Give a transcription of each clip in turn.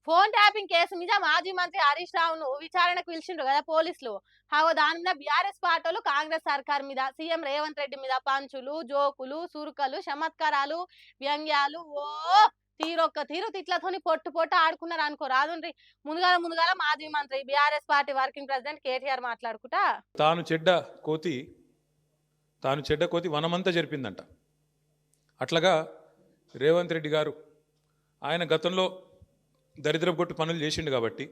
Phone tapping case మీద మాజీ మంత్రి హరీష్ రావును విచారణకు పిలిచిండ్రు కదా పోలీసులు. దాని మీద బీఆర్ఎస్ పార్టీలు కాంగ్రెస్ సర్కార్ మీద, సీఎం రేవంత్ రెడ్డి మీద పంచులు, జోకులు, సురుకలు, చమత్కారాలు, వ్యంగ్యాలు తీరొక్క తీరు తిట్లతోని పొట్టు పొట్టు ఆడుకున్నారు అనుకో రాదుండ్రి. ముందుగాల మాజీ మంత్రి BRS party working president KTR మాట్లాడుకుంటా తాను కోతి చెడ్డ కోతి వనమంతా జరిపిందంట. అట్లాగా రేవంత్ రెడ్డి గారు ఆయన గతంలో దరిద్రపు కొట్టు పనులు చేసిండు కాబట్టి,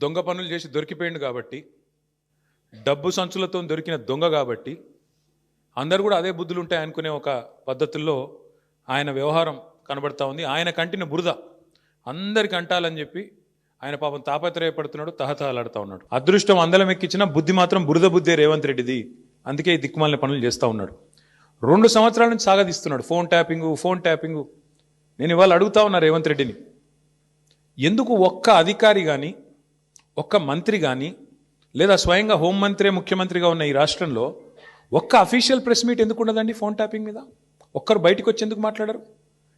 దొంగ పనులు చేసి దొరికిపోయిండు కాబట్టి, డబ్బు సంచులతో దొరికిన దొంగ కాబట్టి అందరూ కూడా అదే బుద్ధులు ఉంటాయి అనుకునే ఒక పద్ధతుల్లో ఆయన వ్యవహారం కనబడతా ఉంది. ఆయన కంటిన బురద అందరికి అంటాలని చెప్పి ఆయన పాపం తాపత్రయపడుతున్నాడు, తహతహలాడుతూ ఉన్నాడు. అదృష్టం అందలం ఎక్కించిన బుద్ధి మాత్రం బురద బుద్ధే రేవంత్ రెడ్డిది. అందుకే ఈ దిక్కుమాలిన పనులు చేస్తూ ఉన్నాడు. 2 సంవత్సరాల నుంచి సాగదీస్తున్నాడు ఫోన్ ట్యాపింగు. నేను ఇవాళ అడుగుతా ఉన్నా రేవంత్ రెడ్డిని, ఎందుకు ఒక్క అధికారి కానీ, ఒక్క మంత్రి కానీ, లేదా స్వయంగా హోంమంత్రి ముఖ్యమంత్రిగా ఉన్న ఈ రాష్ట్రంలో ఒక్క అఫీషియల్ ప్రెస్ మీట్ ఎందుకు ఉండదండి ఫోన్ ట్యాపింగ్ మీద? ఒక్కరు బయటకు వచ్చి ఎందుకు మాట్లాడరు?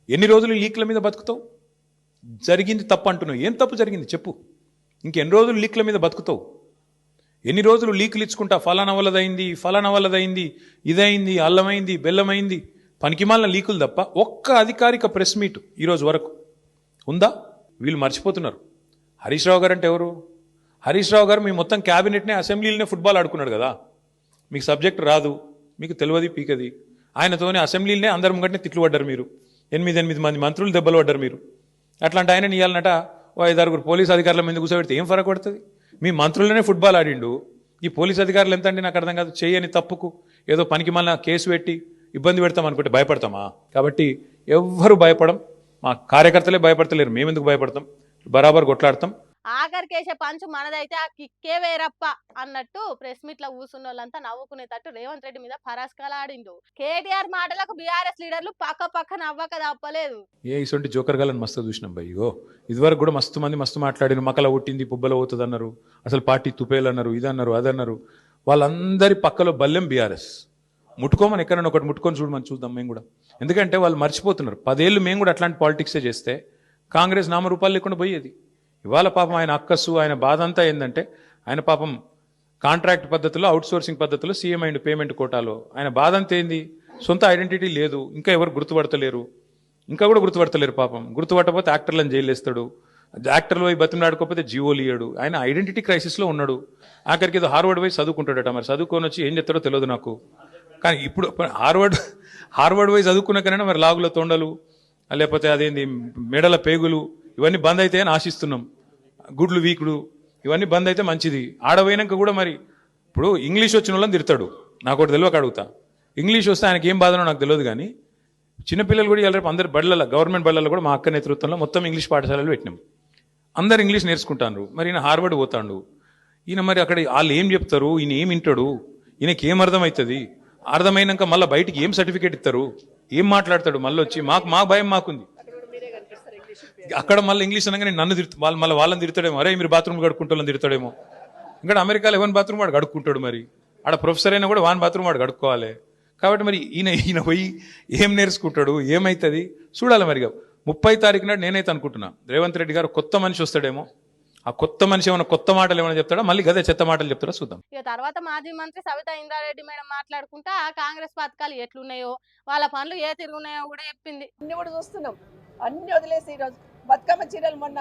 ఎన్ని రోజులు లీక్ల మీద బతుకుతావు? జరిగింది తప్పు అంటున్నావు, ఏం తప్పు జరిగింది చెప్పు. ఇంకెన్ని రోజులు లీక్ల మీద బతుకుతావు? ఎన్ని రోజులు లీకులు ఇచ్చుకుంటా ఫలానా వల్లదైంది, ఇదైంది, అల్లమైంది, బెల్లమైంది, పనికిమాలిన లీకులు తప్ప ఒక్క అధికారిక ప్రెస్ మీట్ ఈరోజు వరకు ఉందా? వీళ్ళు మర్చిపోతున్నారు. హరీష్ రావు గారు అంటే ఎవరు? హరీష్ రావు గారు మీ మొత్తం క్యాబినెట్నే అసెంబ్లీలోనే ఫుట్బాల్ ఆడుకున్నాడు కదా. మీకు సబ్జెక్ట్ రాదు, మీకు తెలియదు పీకది. ఆయనతోనే అసెంబ్లీలోనే అందరి ముంగట్నే తిట్లు పడ్డారు మీరు. 8 మంది మంత్రులు దెబ్బలు పడ్డారు మీరు. అట్లాంటి ఆయన ఇయ్యాలన్నట 5-6 పోలీసు అధికారుల మీద కూర్చోబెడితే ఏం ఫరక పడుతుంది? మీ మంత్రులనే ఫుట్బాల్ ఆడిండు, ఈ పోలీసు అధికారులు ఎంత అండి నాకు అర్థం కాదు. చేయని తప్పుకు ఏదో పనికి మళ్ళీ కేసు పెట్టి ఇబ్బంది పెడతాం అనుకుంటే భయపడతామా? కాబట్టి ఎవ్వరు భయపడం, మా కార్యకర్తలే భయపడతలేరు, మేమెందుకు భయపడతాం? బరాబర్ కొట్లాడతాం. ఆఖరికేసే పంచు మనదైతే ఆ కిక్కే వేరప్ప అన్నట్టు ప్రెస్ మీట్ లో కూర్చున్న వాళ్ళంతా నవ్వుకునేటట్టు రేవంత్ రెడ్డి మీద పరాస్కలాడిండు. కేటీఆర్ మాటలకు బీఆర్ఎస్ లీడర్లు పక్క నవ్వక తప్పలేదు. ఇటువంటి జోకర్ గాలని మస్తు చూసినాం భయ్యో. ఇదివరకు కూడా మస్తు మాట్లాడిన, మకల ఒట్టింది పుబ్బల పోతుంది అన్నారు, అసలు పార్టీ తుపేలు అన్నారు, ఇదన్నారు అదన్నారు. వాళ్ళందరి పక్కలో బల్లెం బీఆర్ఎస్. ముట్టుకోమని ఎక్కడైనా ఒకటి ముట్టుకొని చూడమని చూద్దాం మేము కూడా. ఎందుకంటే వాళ్ళు మర్చిపోతున్నారు, 10 ఏళ్ళు మేము కూడా అట్లాంటి పాలిటిక్సే చేస్తే కాంగ్రెస్ నామరూపాలు లేకుండా పోయేది. ఇవాళ పాపం ఆయన అక్కస్సు, ఆయన బాధ అంతా ఏంటంటే ఆయన పాపం కాంట్రాక్ట్ పద్ధతిలో, అవుట్సోర్సింగ్ పద్ధతిలో సీఎం అండ్ పేమెంట్ కోటాలో ఆయన బాధ అంతా ఏంది? సొంత ఐడెంటిటీ లేదు, ఇంకా ఎవరు గుర్తుపడతలేరు, పాపం. గుర్తుపట్టకపోతే యాక్టర్లను జైలు వేస్తాడు, యాక్టర్లు పోయి బతిమలాడుకోకపోతే జీవోలు ఇయ్యాడు. ఆయన ఐడెంటిటీ క్రైసిస్లో ఉన్నాడు. ఆఖరికి ఏదో హార్వర్డ్ పోయి చదువుకుంటాడట, మరి చదువుకొని వచ్చి ఏం చెప్తాడో తెలియదు నాకు. కానీ ఇప్పుడు హార్వర్డ్ పోయి చదువుకున్నాకైనా మరి లాగుల తొండలు, లేకపోతే అదేంది మెడల పేగులు ఇవన్నీ బంద్ అయితే అని ఆశిస్తున్నాం. గుడ్లు వీకుడు ఇవన్నీ బంద్ అయితే మంచిది. ఆడపోయినాక కూడా మరి ఇప్పుడు ఇంగ్లీష్ వచ్చిన వాళ్ళని తిడతాడు, నాకు ఒకటి తెలియక అడుగుతా. ఇంగ్లీష్ వస్తే ఆయనకి ఏం బాధనో నాకు తెలియదు. కానీ చిన్నపిల్లలు కూడా రేపు అందరు బళ్ళల్లో, గవర్నమెంట్ బళ్ళల్లో కూడా మా అక్క నేతృత్వంలో మొత్తం ఇంగ్లీష్ పాఠశాలలు పెట్టినాం. అందరు ఇంగ్లీష్ నేర్చుకుంటాను. మరి ఈయన హార్వర్డ్ పోతాడు. ఈయన మరి అక్కడ వాళ్ళు ఏం చెప్తారు, ఈయన ఏం వింటాడు, ఈయనకి ఏం అర్థమవుతుంది? అర్థమైనాక మళ్ళీ బయటికి ఏం సర్టిఫికేట్ ఇస్తారు, ఏం మాట్లాడతాడు? మళ్ళీ వచ్చి మా భయం మాకుంది. అక్కడ మళ్ళీ ఇంగ్లీష్ అనగానే నన్ను వాళ్ళని తిడతాడేమో, అరే మీరు బాత్రూమ్ కడుక్కుంటూ తిడతాడేమో. ఇంకా అమెరికాలో ఎవరి బాత్రూమ్ వాడు కడుక్కుంటాడు, మరి ఆడ ప్రొఫెసర్ అయినా కూడా వాన్ బాత్రూమ్ వాడు కడుక్కోవాలి. కాబట్టి మరి ఈయన పోయి ఏం నేర్చుకుంటాడు, ఏమవుతుంది చూడాలి. మరి 30 తారీఖు నాడు నేనైతే అనుకుంటున్నా రేవంత్ రెడ్డి గారు కొత్త మనిషి వస్తాడేమో. ఆ కొత్త మనిషి ఏమైనా కొత్త మాటలు ఏమైనా చెప్తాడా, మళ్ళీ గదే చెత్త మాటలు చెప్తాడా చూద్దాం. ఇక తర్వాత మాజీ మంత్రి సవితా ఇంద్రారెడ్డి మేడం మాట్లాడుకుంటా కాంగ్రెస్ పథకాలు ఎట్లున్నాయో, వాళ్ళ పనులు ఏ తిరుగున్నాయో కూడా చెప్పింది. అన్ని కూడా చూస్తున్నాం, అన్ని వదిలేసి ఈరోజు బతుకమ్మ చీరలు మొన్న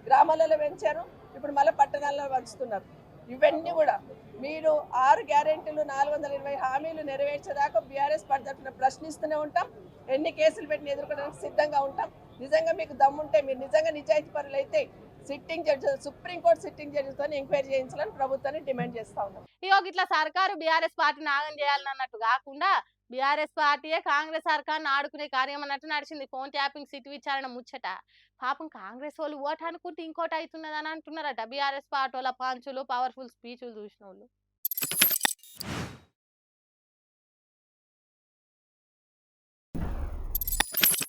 గ్రామాలలో పెంచారు, ఇప్పుడు మళ్ళీ పట్టణాల్లో పంచుతున్నారు. ఇవన్నీ కూడా మీరు 6 గ్యారెంటీలు 420 హామీలు నెరవేర్చేదాకా బీఆర్ఎస్ పద్ధతిని ప్రశ్నిస్తూనే ఉంటాం. ఎన్ని కేసులు పెట్టి ఎదుర్కోవడానికి సిద్ధంగా ఉంటాం. నిజంగా మీకు దమ్ముంటే, మీరు నిజంగా నిజాయితీ పరులు అయితే సిట్టింగ్ జడ్జి, సుప్రీంకోర్టు సిట్టింగ్ జడ్జితో ఎంక్వైరీ చేయించాలని ప్రభుత్వాన్ని డిమాండ్ చేస్తా ఉన్నాం. ఇట్లా సర్కారు బీఆర్ఎస్ పార్టీని ఆగం చేయాలని అన్నట్టు కాకుండా బీఆర్ఎస్ పార్టీయే కాంగ్రెస్ సర్కార్ని ఆడుకునే కార్యం అన్నట్టు నడిచింది ఫోన్ ట్యాపింగ్ సిట్ విచారణ ముచ్చట. పాపం కాంగ్రెస్ వాళ్ళు ఓటు అనుకుంటే ఇంకోటి అవుతున్నదని అంటున్నారట బీఆర్ఎస్ పార్టీ వాళ్ళ పంచులు, పవర్ఫుల్ స్పీచ్లు చూసిన వాళ్ళు.